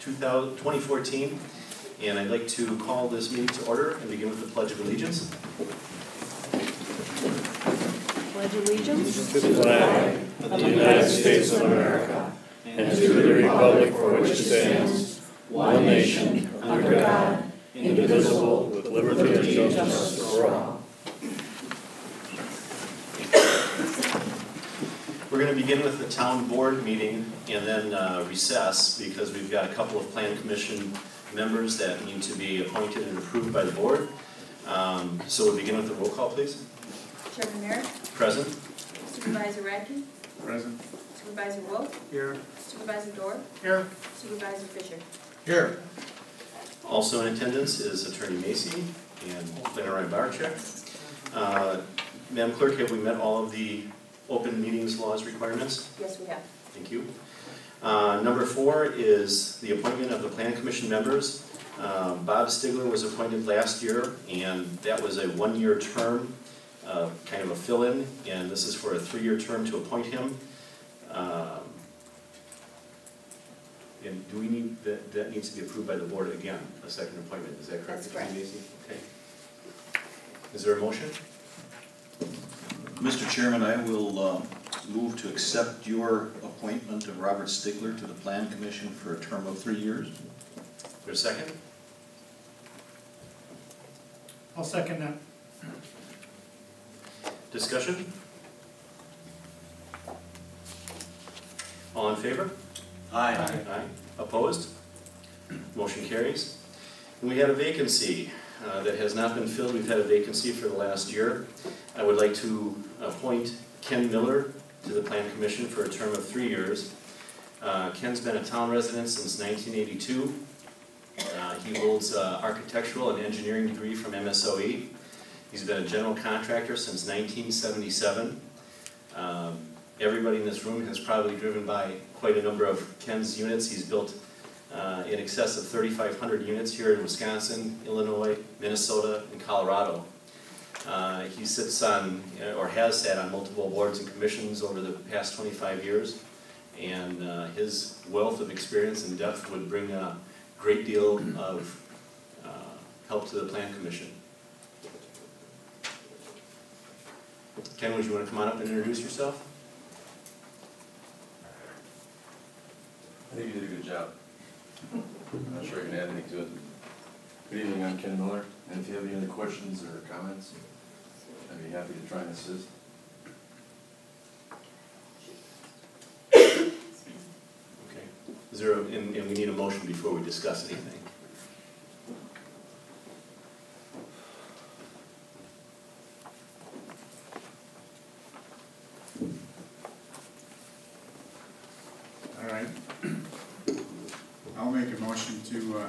2014. And I'd like to call this meeting to order and begin with the Pledge of Allegiance. Pledge allegiance to the flag of the United States of America and to the republic for which it stands, one nation, under God, indivisible, with liberty and justice for all. We're going to begin with the town board meeting and then recess because we've got a couple of plan commission members that need to be appointed and approved by the board. So we'll begin with the roll call, please. Chairman Merritt. Present. Supervisor Radke. Present. Supervisor Wolf. Here. Supervisor Dorr. Here. Supervisor Fisher. Here. Also in attendance is Attorney Macy and Planner Barczyk. Madam Clerk, have we met all of the open meetings laws requirements? Yes, we have. Thank you. Number 4 is the appointment of the Plan Commission members. Bob Stigler was appointed last year, and that was a 1-year term, kind of a fill-in, and this is for a 3-year term to appoint him. And do we need, that needs to be approved by the board again, a second appointment, is that correct? That's correct. Okay. Is there a motion? Mr. Chairman, I will move to accept your appointment of Robert Stigler to the Plan Commission for a term of 3 years. Is there a second? I'll second that. Discussion? All in favor? Aye. Aye. Opposed? Motion carries. And we had a vacancy that has not been filled. We've had a vacancy for the last year. I would like to appoint Ken Miller to the Plan Commission for a term of 3 years. Ken's been a town resident since 1982. He holds an architectural and engineering degree from MSOE. He's been a general contractor since 1977. Everybody in this room has probably driven by quite a number of Ken's units. He's built in excess of 3,500 units here in Wisconsin, Illinois, Minnesota, and Colorado. He sits on, or has sat on, multiple boards and commissions over the past 25 years, and his wealth of experience and depth would bring a great deal of help to the Plan Commission. Ken, would you want to come on up and introduce yourself? I think you did a good job. I'm not sure I can add anything to it. Good evening, I'm Ken Miller, and if you have any other questions or comments, I'd be happy to try and assist. Okay. Is there and we need a motion before we discuss anything. All right. I'll make a motion to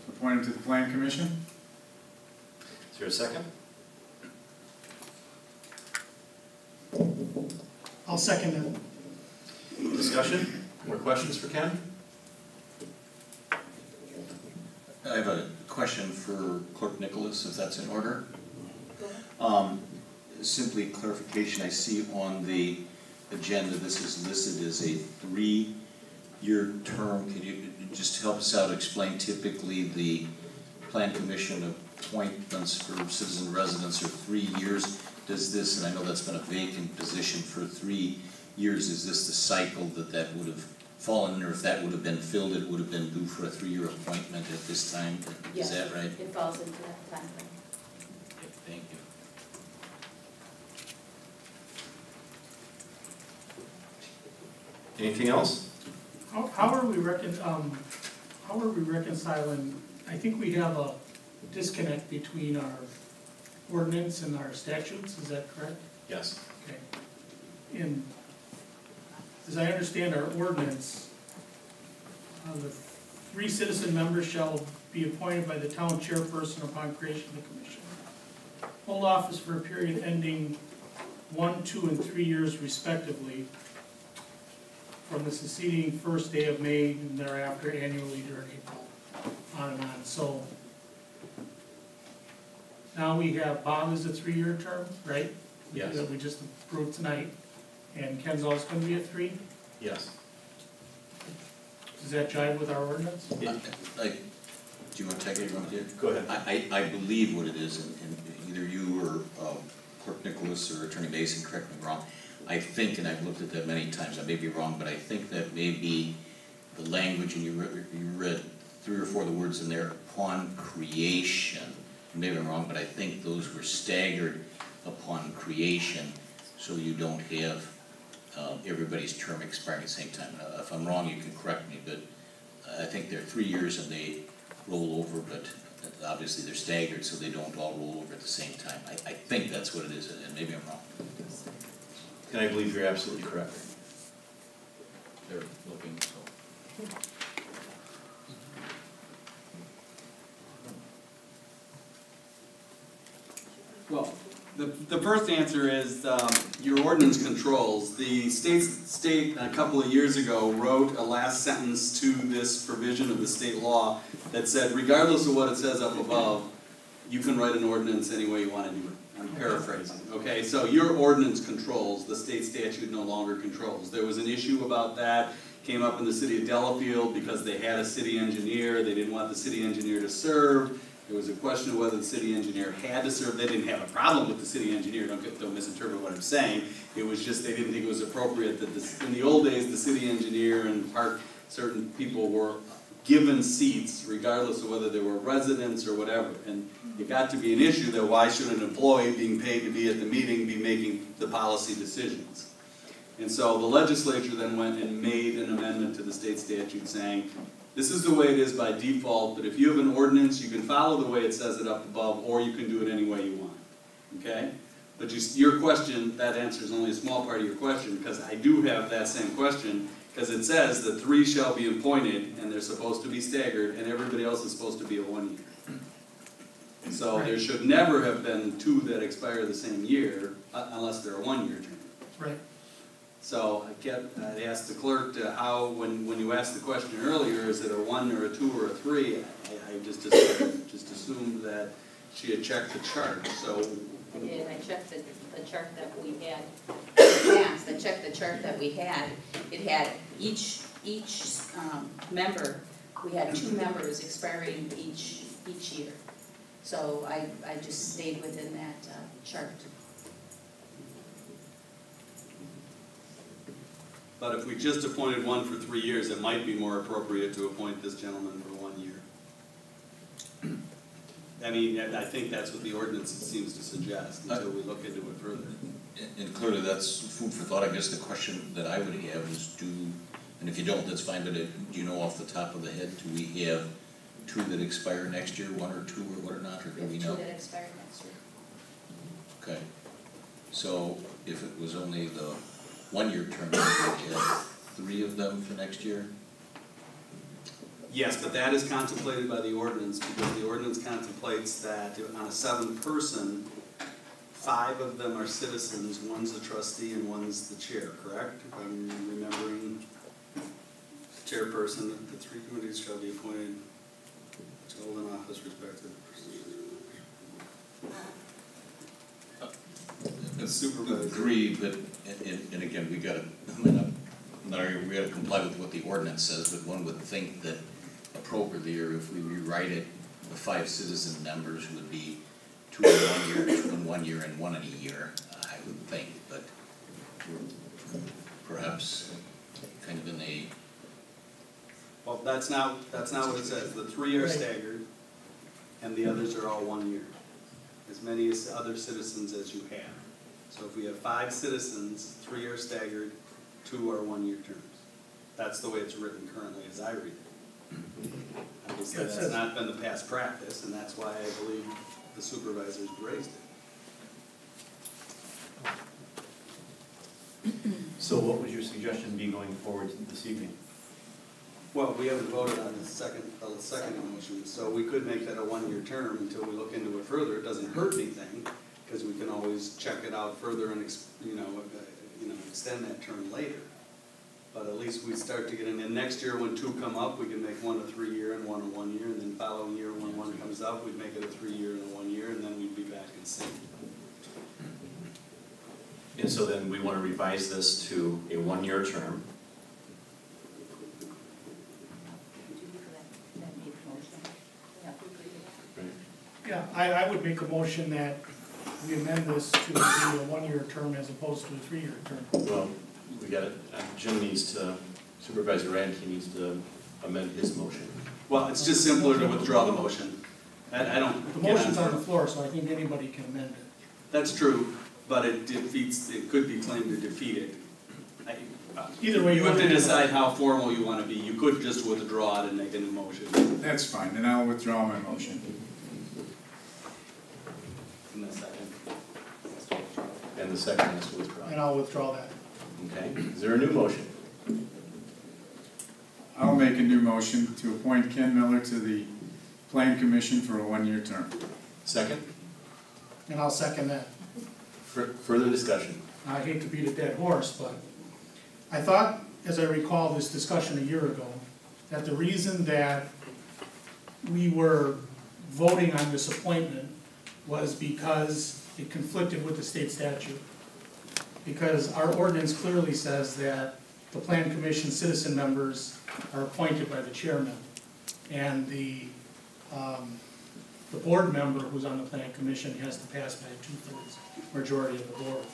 appoint him to the Plan Commission. Is there a second? I'll second that. Discussion? More questions for Ken? I have a question for Clerk Nicholas, if that's in order. Simply clarification, I see on the agenda this is listed as a 3-year term. Can you just help us out, explain typically the Plan Commission appointments for citizen residents are 3 years. Does this, and I know that's been a vacant position for 3 years, is this the cycle that would have fallen in, or if that would have been filled, it would have been due for a 3-year appointment at this time? Yes, is that right? it falls into that time frame. Okay, thank you. Anything else? How are we reconciling, I think we have a disconnect between our ordinance and our statutes, is that correct? Yes. Okay. And as I understand our ordinance, the 3 citizen members shall be appointed by the town chairperson upon creation of the commission. Hold office for a period ending 1, 2, and 3 years respectively, from the succeeding first day of May and thereafter annually during April, on and on. So now we have Bob as a 3-year term, right? Yes. That we just approved tonight. And Ken's also going to be at 3? Yes. Does that jive with our ordinance? Like, do you want to take it, Ron? Go ahead. I believe what it is, and either you or Clerk Nicholas or Attorney Mason, correct me if I'm wrong, I think, and I've looked at that many times, I may be wrong, but I think that may be the language, and you read 3 or 4 of the words in there, upon creation. Maybe I'm wrong, but I think those were staggered upon creation, so you don't have everybody's term expiring at the same time. If I'm wrong, you can correct me, but I think they're 3 years and they roll over, but obviously they're staggered, so they don't all roll over at the same time. I think that's what it is, and maybe I'm wrong. And I believe you're absolutely correct. They're looking, so. Well, the first answer is your ordinance controls. The state a couple of years ago wrote a last sentence to this provision of the state law that said, regardless of what it says up above, you can write an ordinance any way you want to do it. I'm paraphrasing, okay? So your ordinance controls, the state statute no longer controls. There was an issue about that, came up in the city of Delafield because they had a city engineer, they didn't want the city engineer to serve. There was a question of whether the city engineer had to serve. They didn't have a problem with the city engineer, don't misinterpret what I'm saying. It was just they didn't think it was appropriate that in the old days, the city engineer and certain people were given seats regardless of whether they were residents or whatever. And it got to be an issue that why should an employee being paid to be at the meeting be making the policy decisions? And so the legislature then went and made an amendment to the state statute saying, this is the way it is by default, that if you have an ordinance, you can follow the way it says it up above, or you can do it any way you want, okay? But your question, that answers only a small part of your question, because I do have that same question, because it says that 3 shall be appointed, and they're supposed to be staggered, and everybody else is supposed to be a 1 year. So there should never have been 2 that expire the same year, unless they're a 1-year term. Right. So I asked the clerk to how, when you asked the question earlier, is it a 1 or a 2 or a 3? I just assumed that she had checked the chart, so. I did, I checked the chart that we had, yes, I checked the chart that we had. It had each member, we had 2 members expiring each year. So I just stayed within that chart. But if we just appointed 1 for 3 years, it might be more appropriate to appoint this gentleman for 1 year. I mean, I think that's what the ordinance seems to suggest until we look into it further. And clearly that's food for thought. I guess the question that I would have is and if you don't, that's fine, but do you know off the top of the head, do we have 2 that expire next year, 1 or 2 or what or not, or do we know? 2 that expire next year. Okay. So if it was only the 1-year term, we would have 3 of them for next year? Yes, but that is contemplated by the ordinance, because the ordinance contemplates that on a 7th person, 5 of them are citizens, 1's the trustee and 1's the chair, correct? If I'm remembering, chairperson, the 3 committees shall be appointed to hold an office respective. The supervisor. Agree, but, and again, we gotta comply with what the ordinance says, but one would think that appropriately, or if we rewrite it, the 5 citizen members would be 2 in 1 year, 2 in 1 year, and 1 in a year, I would think, but we're perhaps kind of in a. Well, that's not what it says. The 3 are staggered, and the others are all 1 year. As many as other citizens as you have. So if we have 5 citizens, 3 are staggered, 2 are 1 year terms. That's the way it's written currently as I read it. Obviously, that's not been the past practice, and that's why I believe the supervisors raised it. So what would your suggestion be going forward this evening? Well, we haven't voted on the second motion, so we could make that a 1 year term until we look into it further. It doesn't hurt anything, because we can always check it out further and extend that term later. But at least we start to get in. And next year, when 2 come up, we can make 1 a 3 year and 1 a 1 year, and then following year when 1 comes up, we'd make it a 3 year and a 1 year, and then we'd be back in sync. And so then we want to revise this to a 1 year term. Yeah, I would make a motion that we amend this to be a one-year term as opposed to a three-year term. Well, we got it, Jim needs to, Supervisor Radke needs to amend his motion. Well, it's just simpler to withdraw the motion. I don't. The motion's on the floor, so I think anybody can amend it. That's true, but it defeats, it could be claimed to defeat it. Either way, You have to decide how formal you want to be. You could just withdraw it and make a new motion. That's fine, then I'll withdraw my motion. In a second. And the second is to withdraw. And I'll withdraw that. Okay, is there a new motion? I'll make a new motion to appoint Ken Miller to the Plan Commission for a one-year term. Second? And I'll second that. Further discussion? I hate to beat a dead horse, but I thought, as I recall this discussion a year ago, that the reason that we were voting on this appointment was because it conflicted with the state statute. Because our ordinance clearly says that the Plan Commission citizen members are appointed by the chairman. And the board member who's on the Plan Commission has to pass by a 2/3 majority of the board.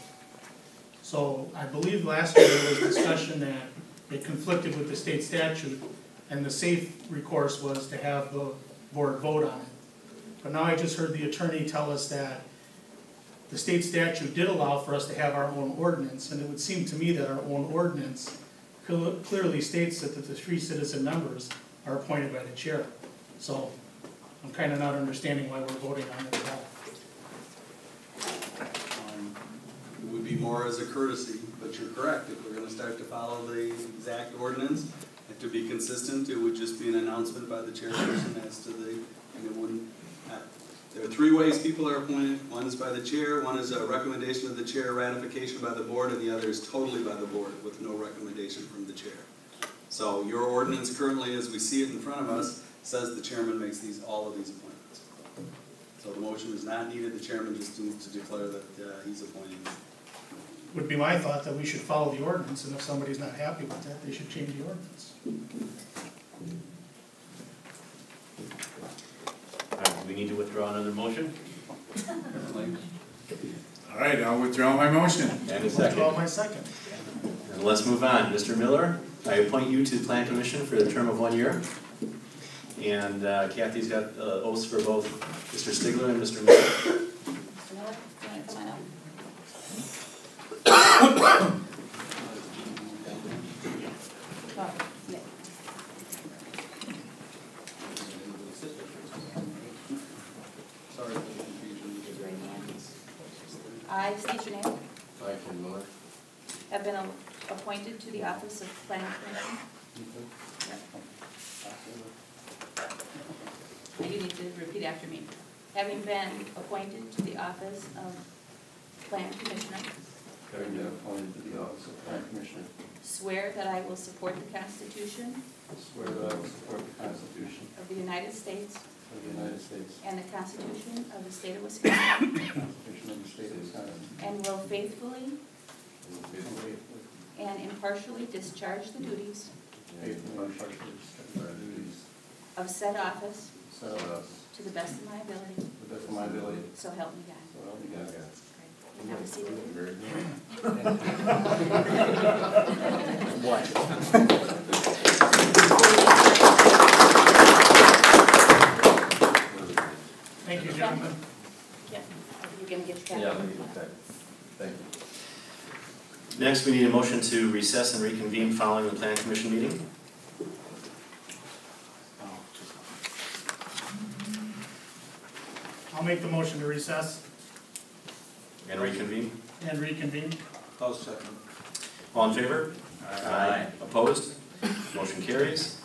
So I believe last year there was discussion that it conflicted with the state statute, and the safe recourse was to have the board vote on it. But now I just heard the attorney tell us that the state statute did allow for us to have our own ordinance, and it would seem to me that our own ordinance clearly states that the 3 citizen members are appointed by the chair. So I'm kind of not understanding why we're voting on it at all. It would be more as a courtesy, but you're correct. If we're going to start to follow the exact ordinance, and to be consistent, it would just be an announcement by the chairperson as to the, and it wouldn't, there are 3 ways people are appointed. One is by the chair, one is a recommendation of the chair, ratification by the board, and the other is totally by the board with no recommendation from the chair. So your ordinance currently, as we see it in front of us, says the chairman makes all of these appointments. So the motion is not needed. The chairman just needs to declare that he's appointing. Would be my thought that we should follow the ordinance, and if somebody's not happy with that, they should change the ordinance. All right, do we need to withdraw another motion? All right, I'll withdraw my motion. And a Withdraw second. my second. And let's move on. Mr. Miller, I appoint you to the Plan Commission for the term of 1 year. And Kathy's got oaths for both Mr. Stigler and Mr. Miller. Mr. Miller, you want to come on up? Oh, Nick. Sorry for the confusion. Raise your right hand. I state your name. I, Ken Miller. Have been appointed to the office of Planning Commission. Yep. And you need to repeat after me. Having been appointed to the office of Plan Commissioner, Having been appointed to the office of Plan Commissioner, swear that I will support the Constitution swear that I will support the Constitution of the United States of the United States and the Constitution of the State of Wisconsin, and the Constitution of the State of Wisconsin, and will faithfully and will faithfully and impartially discharge the duties and impartially discharge the duties of said office set of us to the best of my ability, to the best of my ability, so help me God. so help me God. Great. You have a seat. Very Thank you, gentlemen. Yeah, you're gonna get your Yeah, copy. okay. Thank you. Next, we need a motion to recess and reconvene following the Plan Commission meeting. I'll make the motion to recess And reconvene. and reconvene. I'll second. All in favor? Aye. Opposed? Motion carries.